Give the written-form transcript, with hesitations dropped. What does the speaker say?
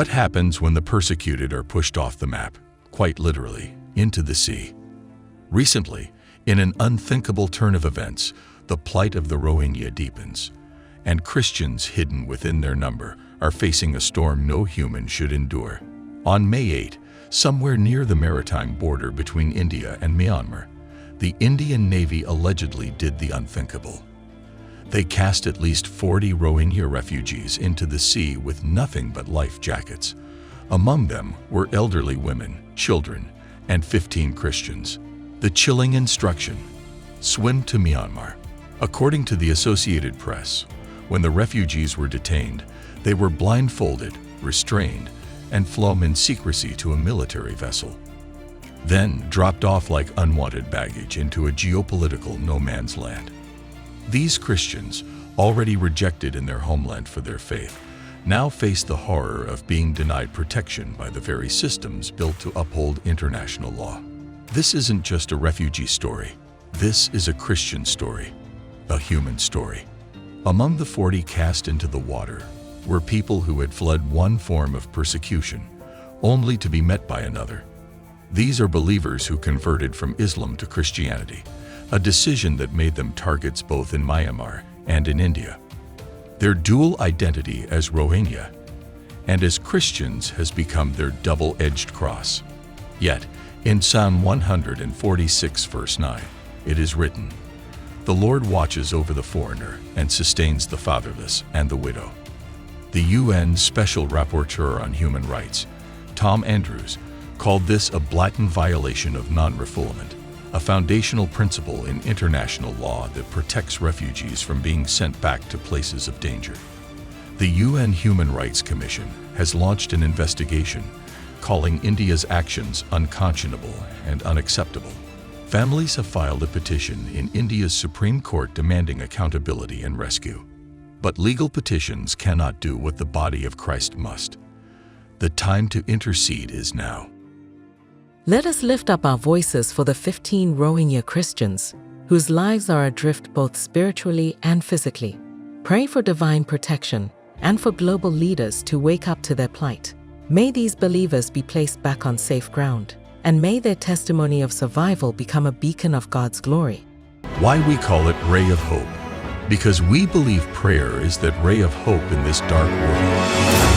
What happens when the persecuted are pushed off the map, quite literally, into the sea? Recently, in an unthinkable turn of events, the plight of the Rohingya deepens, and Christians hidden within their number are facing a storm no human should endure. On May 8, somewhere near the maritime border between India and Myanmar, the Indian Navy allegedly did the unthinkable. They cast at least 40 Rohingya refugees into the sea with nothing but life jackets. Among them were elderly women, children, and 15 Christians. The chilling instruction: swim to Myanmar. According to the Associated Press, when the refugees were detained, they were blindfolded, restrained, and flown in secrecy to a military vessel, then dropped off like unwanted baggage into a geopolitical no man's land. These Christians, already rejected in their homeland for their faith, now face the horror of being denied protection by the very systems built to uphold international law. This isn't just a refugee story. This is a Christian story, a human story. Among the 40 cast into the water were people who had fled one form of persecution, only to be met by another. These are believers who converted from Islam to Christianity, a decision that made them targets both in Myanmar and in India. Their dual identity as Rohingya and as Christians has become their double-edged cross. Yet, in Psalm 146 verse 9, it is written, "The Lord watches over the foreigner and sustains the fatherless and the widow." The UN Special Rapporteur on Human Rights, Tom Andrews, called this a blatant violation of non-refoulement, a foundational principle in international law that protects refugees from being sent back to places of danger. The UN Human Rights Commission has launched an investigation, calling India's actions unconscionable and unacceptable. Families have filed a petition in India's Supreme Court demanding accountability and rescue. But legal petitions cannot do what the body of Christ must. The time to intercede is now. Let us lift up our voices for the 15 Rohingya Christians, whose lives are adrift both spiritually and physically. Pray for divine protection and for global leaders to wake up to their plight. May these believers be placed back on safe ground, and may their testimony of survival become a beacon of God's glory. Why we call it Ray of Hope? Because we believe prayer is that ray of hope in this dark world.